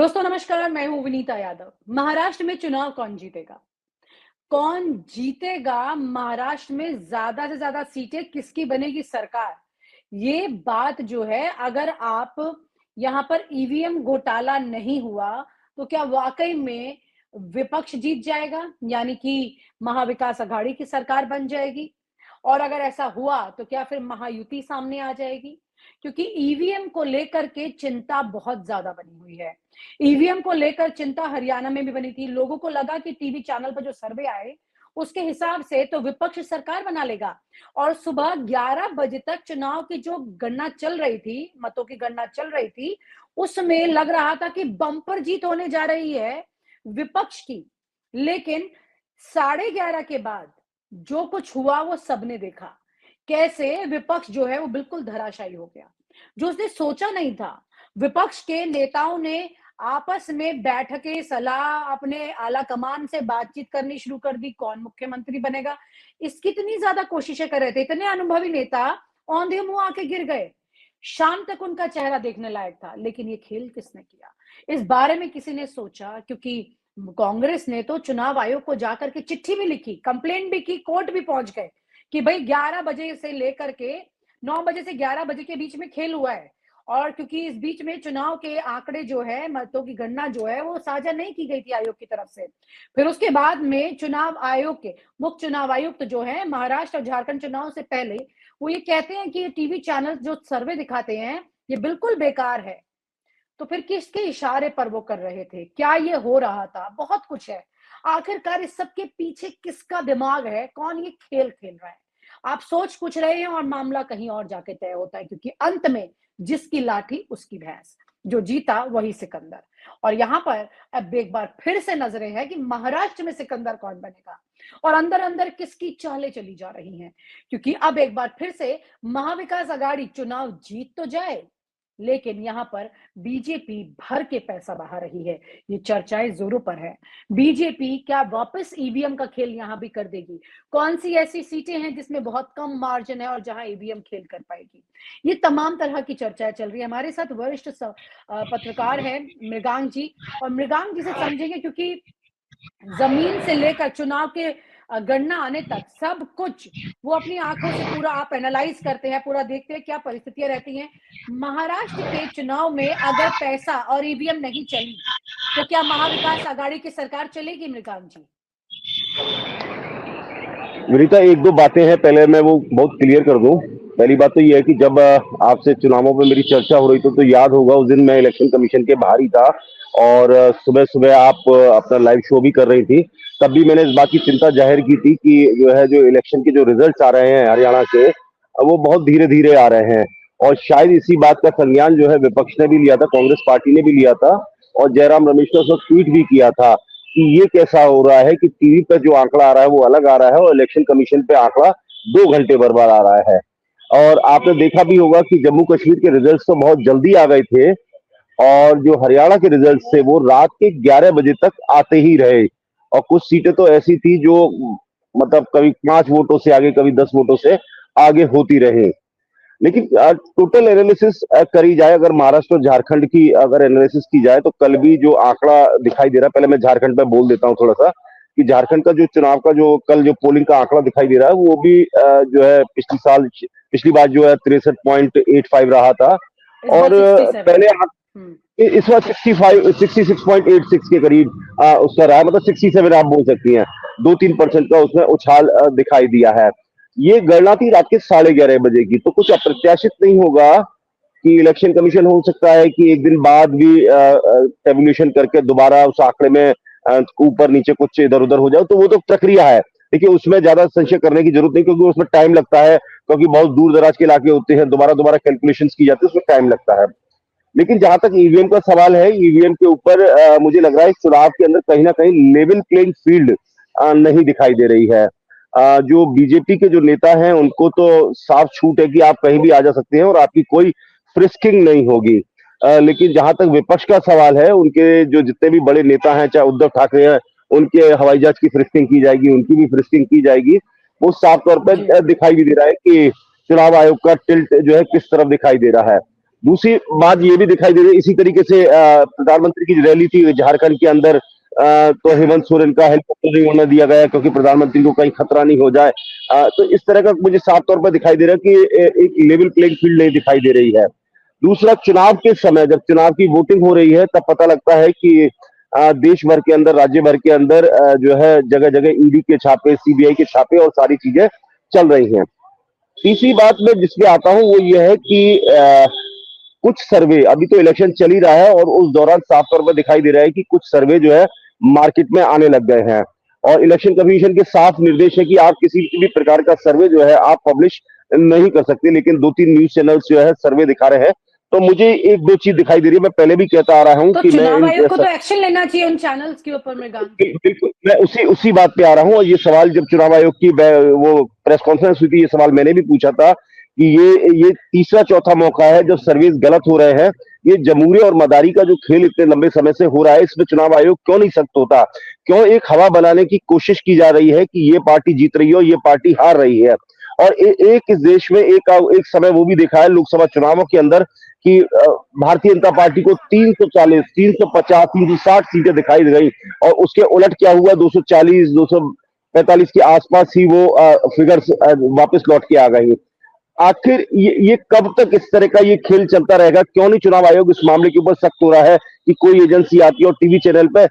दोस्तों नमस्कार, मैं हूँ विनीता यादव। महाराष्ट्र में चुनाव कौन जीतेगा? कौन जीतेगा? महाराष्ट्र में ज़्यादा से ज़्यादा सीटें किसकी बनेगी सरकार? ये बात जो है अगर आप यहाँ पर ईवीएम घोटाला नहीं हुआ, तो क्या वाक़ई में विपक्ष जीत जाएगा? यानी कि महाविकास अघाड़ी की सरकार बन जाएगी? और अगर ऐसा हुआ, तो क्या फिर महायुति सामने आ जाएगी? क्योंकि ईवीएम को लेकर के चिंता बहुत ज़्यादा बनी हुई है। ईवीएम को लेकर चिंता हरियाणा में भी बनी थी। लोगों को लगा कि टीवी चैनल पर जो सर्वे आए, उसके हिसाब से तो विपक्ष सरकार बना लेगा और सुबह 11 बजे तक चुनाव की जो गणना चल रही थी, मतों की गणना चल रही थी, उसमें लग रहा था कि बम्पर जीत होने जा रही है विपक्ष की। लेकिन 11:30 के बाद जो कुछ हुआ वो सबने देखा। कैसे विपक्ष जो है वो बिल्कुल धराशायी हो गया। जो उसने सोचा नहीं था, विपक्ष के नेताओं ने आपस में बैठकें, सलाह, अपने आला कमान से बातचीत करनी शुरू कर दी, कौन मुख्यमंत्री बनेगा। इसकी इतनी ज़्यादा कोशिशें कर रहे थे, इतने अनुभवी नेता औंधे मुँह आके गिर गए। शाम तक उनका चेहरा देखने लायक था, लेकिन ये खेल किसने किया? इस बारे में किसी ने सोचा? क्योंकि कांग्रेस ने तो चुनाव आयोग को जाकर के चिट्ठी भी लिखी, कंप्लेंट भी की, कोर्ट भी पहुंच गए कि भाई 11 बजे से लेकर के 9 बजे से 11 बजे के बीच में खेल हुआ है। और क्योंकि इस बीच में चुनाव के आंकड़े जो है, मतों की गणना जो है, वो साझा नहीं की गई थी आयोग की तरफ से। फिर उसके बाद में चुनाव आयोग के मुख्य चुनाव आयुक्त जो है महाराष्ट्र और झारखंड चुनाव से पहले, वो ये कहते हैं कि ये टीवी चैनल जो सर्वे दिखाते हैं, ये बिल्कुल बेकार है। तो फिर किसके इशारे पर वो कर रहे थे? क्या ये हो रहा था? बहुत कुछ है। आखिरकार इस सब के पीछे किसका दिमाग है? कौन ये खेल खेल रहा है? आप सोच कुछ रहे हैं और मामला कहीं और जाके तय होता है, क्योंकि अंत में जिसकी लाठी उसकी भैंस, जो जीता वही सिकंदर। और यहाँ पर अब एक बार फिर से नजरें हैं कि महाराष्ट्र में सिकंदर कौन बनेगा और अंदर अंदर किसकी चालें चली जा रही हैं। क्योंकि अब एक बार फिर से महाविकास अघाड़ी चुनाव जीत तो जाए, लेकिन यहाँ पर बीजेपी भर के पैसा बहा रही है। ये चर्चाएं जोरों पर है। बीजेपी क्या वापस ईवीएम का खेल यहाँ भी कर देगी? कौन सी ऐसी सीटें हैं जिसमें बहुत कम मार्जिन है और जहां ईवीएम खेल कर पाएगी? ये तमाम तरह की चर्चाएं चल रही है। हमारे साथ वरिष्ठ पत्रकार है मृगांक जी, और मृगांक जी से समझेंगे, क्योंकि जमीन से लेकर चुनाव के गणना आने तक सब कुछ वो अपनी आंखों से पूरा आप एनालाइज करते हैं, पूरा देखते हैं क्या परिस्थितियां रहती हैं। महाराष्ट्र के चुनाव में अगर पैसा और ईवीएम नहीं चली, तो क्या महाविकास आघाड़ी की सरकार चलेगी? मृगांक जी। विनीता, एक दो बातें हैं, पहले मैं वो बहुत क्लियर कर दूं। पहली बात तो ये है कि जब आपसे चुनावों पे मेरी चर्चा हो रही तो याद होगा उस दिन मैं इलेक्शन कमीशन के बाहर ही था और सुबह सुबह आप अपना लाइव शो भी कर रही थी। तब भी मैंने इस बात की चिंता जाहिर की थी कि जो है जो इलेक्शन के जो रिजल्ट्स आ रहे हैं हरियाणा के, वो बहुत धीरे धीरे आ रहे हैं। और शायद इसी बात का संज्ञान जो है विपक्ष ने भी लिया था, कांग्रेस पार्टी ने भी लिया था, और जयराम रमेश ने उस वक्त ट्वीट भी किया था कि ये कैसा हो रहा है कि टीवी पर जो आंकड़ा आ रहा है वो अलग आ रहा है और इलेक्शन कमीशन पे आंकड़ा 2 घंटे बर्बाद आ रहा है। और आपने देखा भी होगा कि जम्मू कश्मीर के रिजल्ट्स तो बहुत जल्दी आ गए थे और जो हरियाणा के रिजल्ट थे वो रात के 11 बजे तक आते ही रहे। और कुछ सीटें तो ऐसी थी जो मतलब कभी 5 वोटों से आगे, कभी 10 वोटों से आगे होती रहे। लेकिन टोटल एनालिसिस करी जाए, अगर महाराष्ट्र और झारखंड की अगर एनालिसिस की जाए, तो कल भी जो आंकड़ा दिखाई दे रहा है, पहले मैं झारखंड पे बोल देता हूँ थोड़ा सा कि झारखंड का जो चुनाव का जो कल जो पोलिंग का आंकड़ा दिखाई दे रहा है वो भी जो है पिछली बार जो है 63.85 रहा था और पहले इस बार 66.86 के करीब उसका रहा है, मतलब 67 आप बोल सकती हैं। 2-3% का उसमें उछाल दिखाई दिया है। ये गणना थी रात के 11:30 बजे की, तो कुछ अप्रत्याशित नहीं होगा कि इलेक्शन कमीशन हो सकता है कि एक दिन बाद भी टेबुलेशन करके दोबारा उस आंकड़े में ऊपर नीचे कुछ इधर उधर हो जाए। तो वो तो प्रक्रिया है, देखिए उसमें ज्यादा संशय करने की जरूरत नहीं, क्योंकि उसमें टाइम लगता है, क्योंकि बहुत दूर दराज के इलाके होते हैं, दोबारा दोबारा कैलकुलेशन की जाती है, उसमें टाइम लगता है। लेकिन जहां तक ईवीएम का सवाल है, ईवीएम के ऊपर मुझे लग रहा है चुनाव के अंदर कहीं ना कहीं लेवल प्लेइंग फील्ड नहीं दिखाई दे रही है। जो बीजेपी के जो नेता हैं उनको तो साफ छूट है कि आप कहीं भी आ जा सकते हैं और आपकी कोई फ्रिस्किंग नहीं होगी। लेकिन जहां तक विपक्ष का सवाल है, उनके जो जितने भी बड़े नेता हैं, चाहे उद्धव ठाकरे हैं, उनके हवाई जहाज की फ्रिस्किंग की जाएगी, उनकी भी फ्रिस्किंग की जाएगी। वो साफ तौर पर दिखाई भी दे रहा है कि चुनाव आयोग का टिल्ट जो है किस तरफ दिखाई दे रहा है। दूसरी बात ये भी दिखाई दे रही है, इसी तरीके से प्रधानमंत्री की रैली थी झारखंड के अंदर, तो हेमंत सोरेन का हेलीकॉप्टर नहीं उड़ने दिया गया क्योंकि प्रधानमंत्री को कहीं खतरा नहीं हो जाए। तो इस तरह का मुझे साफ तौर पर दिखाई दे रहा है कि एक लेवल प्लेइंग फील्ड नहीं दिखाई दे रही है। दूसरा, चुनाव के समय जब चुनाव की वोटिंग हो रही है तब पता लगता है कि देश भर के अंदर, राज्य भर के अंदर जो है जगह जगह ईडी के छापे, सीबीआई के छापे और सारी चीजें चल रही हैं। तीसरी बात मैं जिसमें आता हूं वो ये है कि कुछ सर्वे, अभी तो इलेक्शन चल ही रहा है और उस दौरान साफ तौर पर दिखाई दे रहा है कि कुछ सर्वे जो है मार्केट में आने लग गए हैं और इलेक्शन कमीशन के साफ निर्देश है कि आप किसी भी प्रकार का सर्वे जो है आप पब्लिश नहीं कर सकते, लेकिन 2-3 न्यूज चैनल्स जो है सर्वे दिखा रहे हैं। तो मुझे एक दो चीज दिखाई दे रही है, मैं पहले भी कहता आ रहा हूं तो कि मैं चुनाव आयोग को तो एक्शन लेना चाहिए उन चैनल्स के ऊपर में। बिल्कुल मैं उसी बात पे आ रहा हूं। और ये सवाल जब चुनाव आयोग की वो प्रेस कॉन्फ्रेंस हुई थी, ये सवाल मैंने भी पूछा था कि ये तीसरा चौथा मौका है जब सर्विस गलत हो रहे हैं। ये जमहूरी और मदारी का जो खेल इतने लंबे समय से हो रहा है, इसमें चुनाव आयोग क्यों नहीं सख्त होता? क्यों एक हवा बनाने की कोशिश की जा रही है कि ये पार्टी जीत रही है और ये पार्टी हार रही है? और एक इस देश में एक समय वो भी देखा है लोकसभा चुनावों के अंदर कि भारतीय जनता पार्टी को 340, 350, 360 सीटें दिखाई दे गई और उसके उलट क्या हुआ, 240, 245 के आसपास ही वो फिगर्स वापस लौट के आ गई। आखिर ये कब तक इस तरह का ये खेल चलता रहेगा? क्यों नहीं चुनाव आयोग इस मामले के ऊपर सख्त हो रहा है कि कोई एजेंसी आती है और टीवी चैनल पे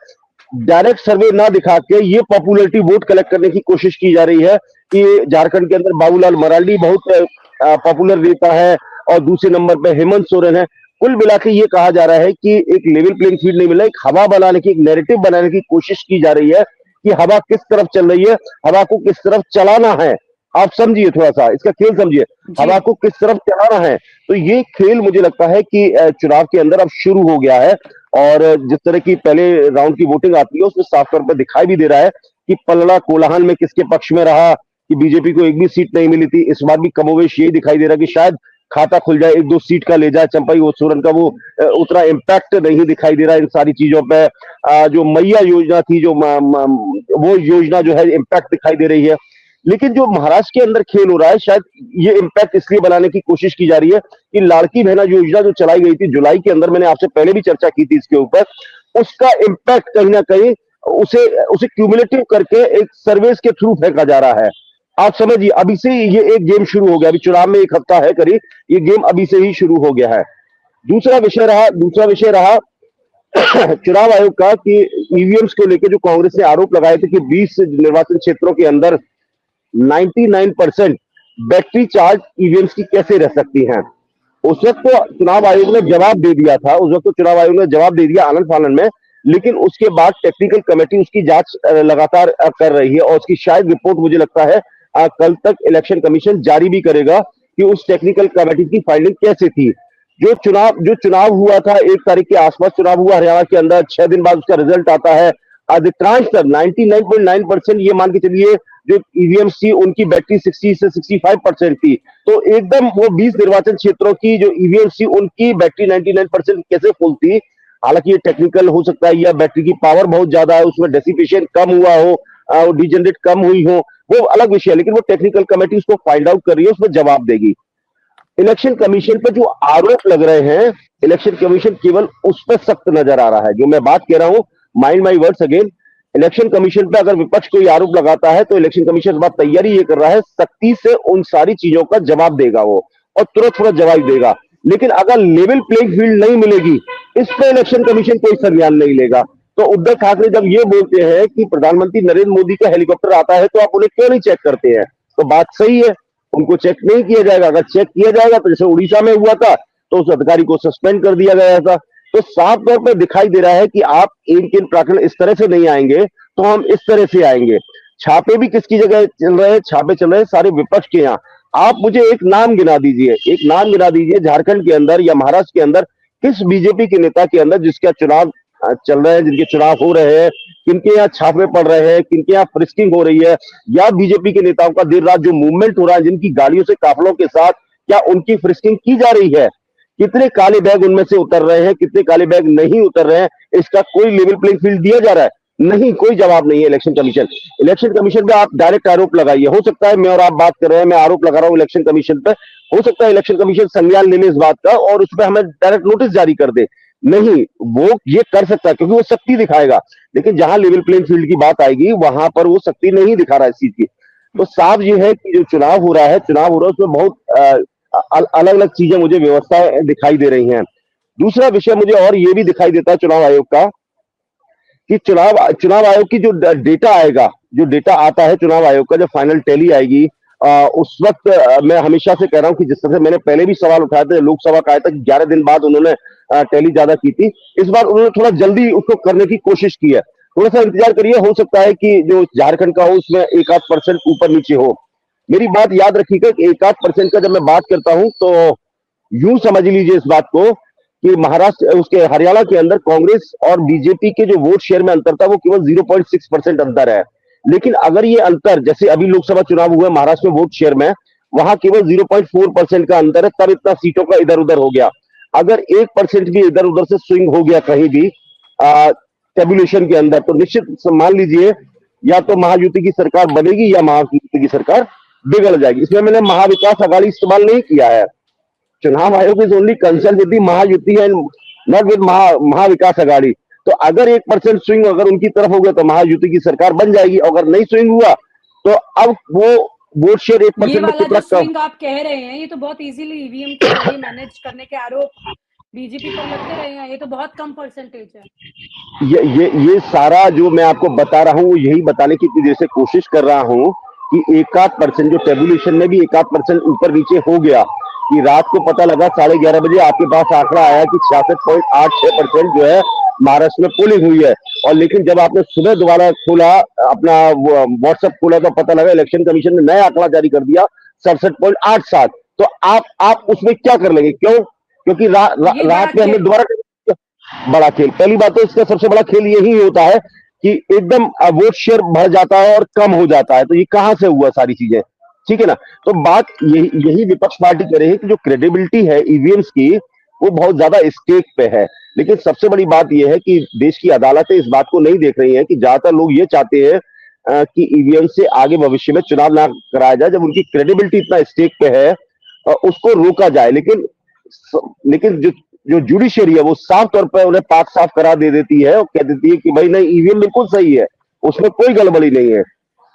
डायरेक्ट सर्वे ना दिखा के ये पॉपुलैरिटी वोट कलेक्ट करने की कोशिश की जा रही है कि झारखंड के अंदर बाबूलाल मरांडी बहुत पॉपुलर नेता है और दूसरे नंबर पे हेमंत सोरेन है। कुल मिला के ये कहा जा रहा है कि एक लेवल प्लेइंग फील्ड नहीं मिला, एक हवा बनाने की, एक नैरेटिव बनाने की कोशिश की जा रही है कि हवा किस तरफ चल रही है, हवा को किस तरफ चलाना है। आप समझिए, थोड़ा सा इसका खेल समझिए, हवा को किस तरफ चलाना है। तो ये खेल मुझे लगता है कि चुनाव के अंदर अब शुरू हो गया है और जिस तरह की पहले राउंड की वोटिंग आती है उसमें साफ तौर पर दिखाई भी दे रहा है कि पलड़ा कोलाहल में किसके पक्ष में रहा, कि बीजेपी को एक भी सीट नहीं मिली थी। इस बार भी कमोवेश यही दिखाई दे रहा है कि शायद खाता खुल जाए, 1-2 सीट का ले जाए चंपाई सोरेन का, वो उतना इम्पैक्ट नहीं दिखाई दे रहा है इन सारी चीजों पे। जो मैया योजना थी, जो वो योजना जो है इम्पैक्ट दिखाई दे रही है। लेकिन जो महाराष्ट्र के अंदर खेल हो रहा है, शायद ये इम्पैक्ट इसलिए बनाने की कोशिश की जा रही है कि लाड़की बहना योजना जो चलाई गई थी जुलाई के अंदर, मैंने आपसे पहले भी चर्चा की थी इसके ऊपर, उसका इम्पैक्ट कहीं ना कहीं उसे क्यूमुलेटिव करके एक सर्वेस के थ्रू फेंका जा रहा है। आप समझिए, अभी से ये एक गेम शुरू हो गया, अभी चुनाव में 1 हफ्ता है करीब, ये गेम अभी से ही शुरू हो गया है। दूसरा विषय रहा चुनाव आयोग का कि ईवीएम्स को लेकर जो कांग्रेस ने आरोप लगाए थे कि 20 निर्वाचन क्षेत्रों के अंदर 99% बैटरी चार्ज ईवीएम्स की कैसे रह सकती हैं। उस वक्त तो चुनाव आयोग ने जवाब दे दिया था, आनंद फानन में, लेकिन उसके बाद टेक्निकल कमेटी उसकी जांच लगातार कर रही है और उसकी शायद रिपोर्ट मुझे लगता है कल तक इलेक्शन कमीशन जारी भी करेगा कि उस टेक्निकल कमेटी की फाइंडिंग कैसे थी। जो चुनाव हुआ था, 1 तारीख के आसपास चुनाव हुआ हरियाणा के अंदर, 6 दिन बाद उसका रिजल्ट आता है। अधिकांशतः 99.9% ये मान के चलिए जो ईवीएम थी उनकी बैटरी 60 से 65% थी। तो एकदम वो 20 निर्वाचन क्षेत्रों की जो ईवीएम थी उनकी बैटरी 99% कैसे फुल थी? हालांकि ये टेक्निकल हो सकता है या बैटरी की पावर बहुत ज्यादा है, उसमें डेसिपेशन कम हुआ हो, डिजेनरेट कम हुई हो, वो अलग विषय है, लेकिन वो टेक्निकल कमेटी उसको फाइंड आउट कर रही है, उसमें जवाब देगी। इलेक्शन कमीशन पर जो आरोप लग रहे हैं, इलेक्शन कमीशन केवल उस पर सख्त नजर आ रहा है। जो मैं बात कह रहा हूं, mind my words again, election commission पे अगर विपक्ष कोई आरोप लगाता है तो इलेक्शन कमीशन इस बात तैयारी ये कर रहा है, सख्ती से उन सारी चीजों का जवाब देगा वो, और तुरंत जवाब देगा। लेकिन अगर लेवल प्लेइंग फील्ड नहीं मिलेगी, इस पर इलेक्शन कमीशन कोई संज्ञान नहीं लेगा। तो उद्धव ठाकरे जब ये बोलते हैं कि प्रधानमंत्री नरेंद्र मोदी का हेलीकॉप्टर आता है तो आप उन्हें क्यों नहीं चेक करते हैं, तो बात सही है, उनको चेक नहीं किया जाएगा। अगर चेक किया जाएगा तो जैसे उड़ीसा में हुआ था तो उस अधिकारी को सस्पेंड कर दिया गया था। तो साफ तौर पर दिखाई दे रहा है कि आप इन प्रकरण इस तरह से नहीं आएंगे तो हम इस तरह से आएंगे। छापे भी किसकी जगह चल रहे हैं? छापे चल रहे हैं सारे विपक्ष के यहाँ। आप मुझे एक नाम गिना दीजिए झारखंड के अंदर या महाराष्ट्र के अंदर किस बीजेपी के नेता के अंदर जिसका चुनाव चल रहे हैं, जिनके चुनाव हो रहे हैं, किनके यहाँ छापे पड़ रहे हैं, किनके यहाँ फ्रिस्किंग हो रही है, या बीजेपी के नेताओं का देर रात जो मूवमेंट हो रहा है, जिनकी गाड़ियों से काफिलों के साथ, क्या उनकी फ्रिस्किंग की जा रही है? कितने काले बैग उनमें से उतर रहे हैं, कितने काले बैग नहीं उतर रहे हैं, इसका कोई लेवल प्लेइंग फील्ड दिया जा रहा है? नहीं, कोई जवाब नहीं है इलेक्शन कमीशन पे आप डायरेक्ट आरोप लगाइए। हो सकता है मैं और आप बात कर रहे हैं, मैं आरोप लगा रहा हूं इलेक्शन कमीशन पे, हो सकता है इलेक्शन कमीशन संज्ञान ले ले इस बात का और उस पर हमें डायरेक्ट नोटिस जारी कर दे। नहीं, वो ये कर सकता है क्योंकि वो सख्ती दिखाएगा, लेकिन जहां लेवल प्लेइंग फील्ड की बात आएगी वहां पर वो सख्ती नहीं दिखा रहा है इस चीज की। तो साफ ये है कि जो चुनाव हो रहा है उसमें बहुत अलग अलग चीजें मुझे व्यवस्था दिखाई दे रही हैं। दूसरा विषय मुझे और ये भी दिखाई देता है चुनाव आयोग का कि चुनाव आयोग की जो डेटा आएगा, जो डेटा आता है चुनाव आयोग का, जब फाइनल टैली आएगी, उस वक्त मैं हमेशा से कह रहा हूं कि जिस तरह से मैंने पहले भी सवाल उठाए थे, लोकसभा का आया था 11 दिन बाद उन्होंने टैली ज्यादा की थी, इस बार उन्होंने थोड़ा जल्दी उसको करने की कोशिश की है। थोड़ा सा इंतजार करिए, हो सकता है कि जो झारखंड का हो उसमें एक आध परसेंट ऊपर नीचे हो। मेरी बात याद रखिएगा कि एक आध परसेंट का जब मैं बात करता हूं तो यूं समझ लीजिए इस बात को कि महाराष्ट्र उसके हरियाणा के अंदर कांग्रेस और बीजेपी के जो वोट शेयर में अंतर था वो केवल 0.6% अंतर है। लेकिन अगर ये अंतर जैसे अभी लोकसभा चुनाव हुआ महाराष्ट्र में वोट शेयर में, वहां केवल 0.4% का अंतर है, तब इतना सीटों का इधर उधर हो गया। अगर 1% भी इधर उधर से स्विंग हो गया कहीं भी टेबुलेशन के अंदर, तो निश्चित मान लीजिए या तो महायुति की सरकार बनेगी या महायुति की सरकार बिगड़ जाएगी। इसमें मैंने महाविकास अघाड़ी इस्तेमाल नहीं किया है। चुनाव आयोग is only concern with the Mahayuti and not with Mahavikas Aghadi. तो अगर 1% स्विंग अगर उनकी तरफ हो गया तो महायुति की सरकार बन जाएगी, अगर नहीं स्विंग हुआ तो अब वो वोट शेयर 1% ये में वाला कितना जो स्विंग आप कह रहे हैं ये तो बहुत इजीली ईवीएम के जरिए मैनेज करने के आरोप बीजेपी पर लगते रहे हैं, ये तो बहुत कम परसेंटेज है। ये सारा जो मैं आपको बता रहा हूँ यही बताने की जैसे कोशिश कर रहा हूँ कि एक आध परसेंट जो टेबुलेशन में भी एक आध परसेंट ऊपर नीचे हो गया, कि रात को पता लगा 11:30 बजे आपके पास आंकड़ा आया कि 66.86% जो है महाराष्ट्र में पोलिंग हुई है, और लेकिन जब आपने सुबह दोबारा खोला अपना व्हाट्सएप खोला तो पता लगा इलेक्शन कमीशन ने नया आंकड़ा जारी कर दिया 67.87। तो आप उसमें क्या कर लेंगे? क्यों? क्योंकि रात में हमने दोबारा बड़ा खेल, पहली बात तो इसका सबसे बड़ा खेल यही होता है कि एकदम वोट शेयर बढ़ जाता है और कम हो जाता है। तो ये कहां से हुआ सारी चीजें, ठीक है ना? तो बात यही विपक्ष पार्टी कह रही है कि जो क्रेडिबिलिटी है ईवीएम्स की वो बहुत ज्यादा स्टेक पे है। लेकिन सबसे बड़ी बात यह है कि देश की अदालतें इस बात को नहीं देख रही हैं कि ज्यादातर लोग ये चाहते हैं कि ईवीएम से आगे भविष्य में चुनाव ना कराया जाए, जब उनकी क्रेडिबिलिटी इतना स्टेक पे है उसको रोका जाए। लेकिन जो जुडिशियरी है वो साफ तौर पर उन्हें पाक साफ करा दे देती है और कह देती है कि भाई नहीं, ईवीएम बिल्कुल सही है, उसमें कोई गड़बड़ी नहीं है,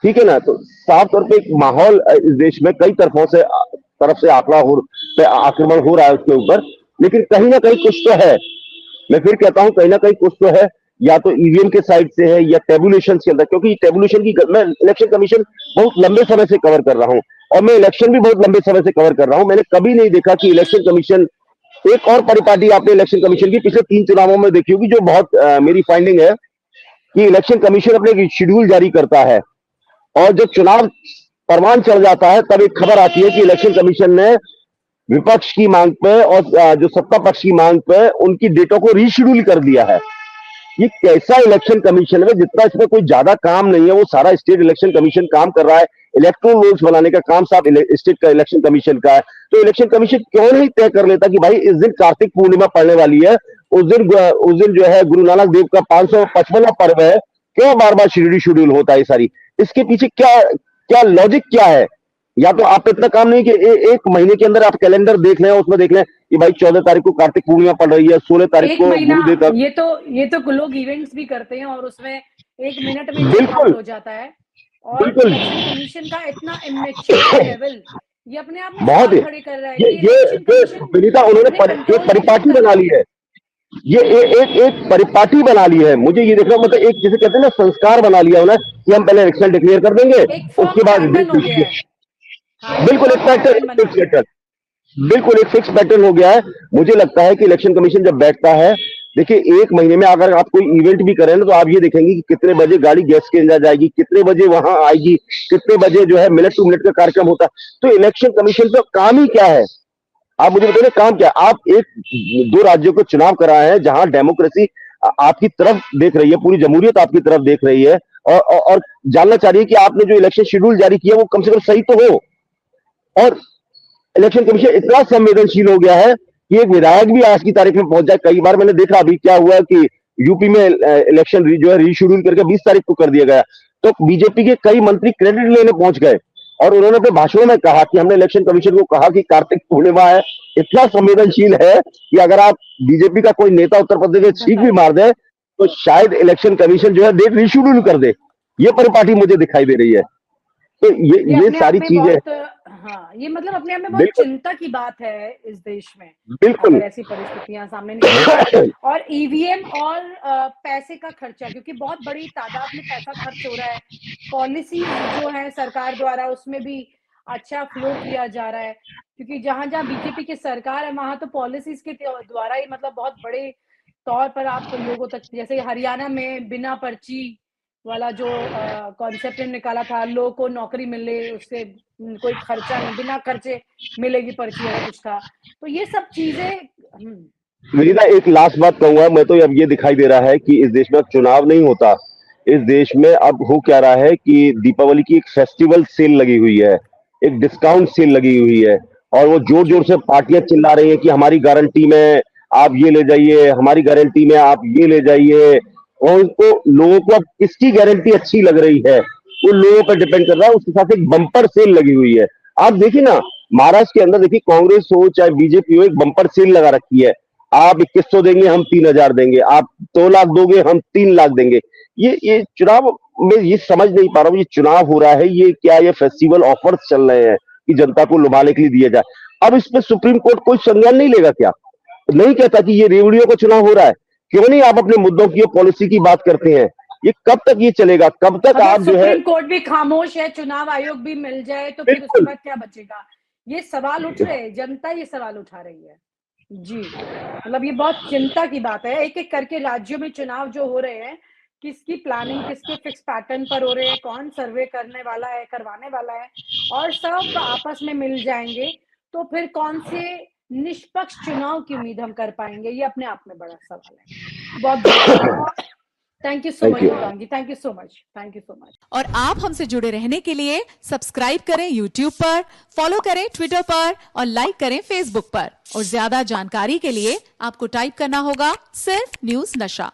ठीक है ना? तो साफ तौर पे एक माहौल इस देश में कई तरफ से आक्रमण हो रहा है उसके ऊपर, लेकिन कहीं ना कहीं कुछ तो है। मैं फिर कहता हूं कहीं ना कहीं कुछ तो है, या तो ईवीएम के साइड से है या टेबुलेशन के अंदर, क्योंकि टेबुलेशन की मैं इलेक्शन कमीशन बहुत लंबे समय से कवर कर रहा हूं और मैं इलेक्शन भी बहुत लंबे समय से कवर कर रहा हूं। मैंने कभी नहीं देखा कि इलेक्शन कमीशन, एक और परिपाटी आपने इलेक्शन कमीशन की पिछले 3 चुनावों में देखी होगी, जो बहुत मेरी फाइंडिंग है कि इलेक्शन कमीशन अपने शेड्यूल जारी करता है और जब चुनाव परवान चढ़ जाता है तब एक खबर आती है कि इलेक्शन कमीशन ने विपक्ष की मांग पे और जो सत्ता पक्ष की मांग पे उनकी डेटों को रीशेड्यूल कर दिया है। ये कैसा इलेक्शन कमीशन है? जितना इसमें कोई ज्यादा काम नहीं है, वो सारा स्टेट इलेक्शन कमीशन काम कर रहा है। इलेक्ट्रोल रोल्स बनाने का काम साफ स्टेट का इलेक्शन कमीशन का है। तो इलेक्शन कमीशन क्यों नहीं तय कर लेता कि भाई इस दिन कार्तिक पूर्णिमा पड़ने वाली है, उस दिन जो है गुरु नानक देव का 555वां पर्व है, क्यों बार बार शेड्यूल होता है? सारी इसके पीछे क्या लॉजिक क्या है? या तो आप इतना काम नहीं कि एक महीने के अंदर आप कैलेंडर देख लें, उसमें देख लें कि भाई 14 तारीख को कार्तिक पूर्णिमा पड़ रही है, 16 तारीख को गुरुदेव का। ये तो लोग इवेंट्स भी करते हैं और उसमें 1 मिनट में बिल्कुल हो जाता है। और इलेक्शन कमीशन का इतना इमेच्योर लेवल ये अपने आप में बहुत खड़े कर रहा है कि विनीता उन्होंने एक परिपाटी बना ली है, ये एक परिपाटी बना ली है। मुझे ये देखना, मतलब एक जिसे कहते हैं ना संस्कार बना लिया उन्होंने कि हम पहले इलेक्शन डिक्लेयर कर देंगे, उसके बाद बिल्कुल एक फिक्स पैटर्न हो गया है। मुझे लगता है कि इलेक्शन कमीशन जब बैठता है, देखिए 1 महीने में अगर आप कोई इवेंट भी करें ना तो आप ये देखेंगे कि कितने बजे गाड़ी गैस के अंदर जाएगी, कितने बजे वहां आएगी, कितने बजे जो है मिनट टू मिनट का कार्यक्रम होता है। तो इलेक्शन कमीशन का काम ही क्या है? आप मुझे बताइए काम क्या? आप 2 राज्यों को चुनाव कराए हैं जहां डेमोक्रेसी आपकी तरफ देख रही है, पूरी जमहूरियत आपकी तरफ देख रही है और जानना चाह रही है कि आपने जो इलेक्शन शेड्यूल जारी किया वो कम से कम सही तो हो। और इलेक्शन कमीशन इतना संवेदनशील हो गया है कि एक विधायक भी आज की तारीख में पहुंच जाए। कई बार मैंने देखा अभी क्या हुआ कि यूपी में इलेक्शन जो है रीशेड्यूल करके 20 तारीख को कर दिया गया। तो बीजेपी के कई मंत्री क्रेडिट लेने पहुंच गए और उन्होंने अपने भाषणों में कहा कि हमने इलेक्शन कमीशन को कहा कि कार्तिक पूर्णिमा है, इतना संवेदनशील है कि अगर आप बीजेपी का कोई नेता उत्तर प्रदेश में छींक भी मार दे तो शायद इलेक्शन कमीशन जो है डेट रीशेड्यूल कर दे। ये परिपाटी मुझे दिखाई दे रही है। तो ये अपने सारी आप में चीजें बहुत, हाँ, ये मतलब अपने आप में बहुत बिल्कुल चिंता की बात है इस देश में, बिल्कुल अगर ऐसी परिस्थितियां सामने निकलती हैं। और ईवीएम और पैसे का खर्चा, क्योंकि बहुत बड़ी तादाद में पैसा खर्च हो रहा है, पॉलिसीज जो है सरकार द्वारा उसमें भी अच्छा फ्लो किया जा रहा है, क्योंकि जहां जहां बीजेपी की सरकार है वहां तो पॉलिसीज के द्वारा ही मतलब बहुत बड़े तौर पर आप लोगों तक, जैसे हरियाणा में बिना पर्ची वाला जो कॉन्सेप्ट निकाला था, लोगों को नौकरी मिले, उससे कोई खर्चा नहीं, बिना खर्चे मिलेगी पर्ची, अगर कुछ था। तो ये सब चीजें विनीता, एक लास्ट बात कहूंगा मैं तो, अब ये दिखाई दे रहा है कि इस देश में अब चुनाव नहीं होता। इस देश में अब हो क्या रहा है कि दीपावली की एक फेस्टिवल सेल लगी हुई है, एक डिस्काउंट सेल लगी हुई है और वो जोर जोर से पार्टियां चिल्ला रही है कि हमारी गारंटी में आप ये ले जाइए, हमारी गारंटी में आप ये ले जाइए। और उनको लोगों को अब किसकी गारंटी अच्छी लग रही है वो लोगों पर डिपेंड कर रहा है। उसके साथ एक बम्पर सेल लगी हुई है। आप देखिए ना, महाराष्ट्र के अंदर देखिए, कांग्रेस हो चाहे बीजेपी हो, एक बम्पर सेल लगा रखी है। आप 2100 देंगे, हम 3000 देंगे, आप 2 लाख दोगे, हम 3 लाख देंगे। ये चुनाव में ये समझ नहीं पा रहा हूँ, ये चुनाव हो रहा है, ये क्या, ये फेस्टिवल ऑफर्स चल रहे हैं कि जनता को लुभाने के लिए दिया जाए। अब इस पे सुप्रीम कोर्ट कोई संज्ञान नहीं लेगा क्या? नहीं कहता कि ये रेवड़ियों का चुनाव हो रहा है? क्यों नहीं आप अपने मुद्दों की पॉलिसी की बात करते हैं? ये कब तक ये चलेगा? कब तक आप जो है, सुप्रीम कोर्ट भी खामोश है, चुनाव आयोग भी मिल जाए तो फिर उसके बाद क्या बचेगा? ये सवाल उठ रहे हैं, जनता ये सवाल उठा रही है जी। मतलब ये बहुत चिंता की बात है। एक एक करके राज्यों में चुनाव जो हो रहे हैं, किसकी प्लानिंग किसके फिक्स पैटर्न पर हो रहे हैं, कौन सर्वे करने वाला है, करवाने वाला है, और सब आपस में मिल जाएंगे तो फिर कौन से निष्पक्ष चुनाव की उम्मीद हम कर पाएंगे? ये अपने आप में बड़ा सवाल है। बहुत thank you so much Mukam ji, thank you so much, thank you so much. और आप हमसे जुड़े रहने के लिए सब्सक्राइब करें यूट्यूब पर, फॉलो करें ट्विटर पर और लाइक करें फेसबुक पर। और ज्यादा जानकारी के लिए आपको टाइप करना होगा सिर्फ न्यूज नशा।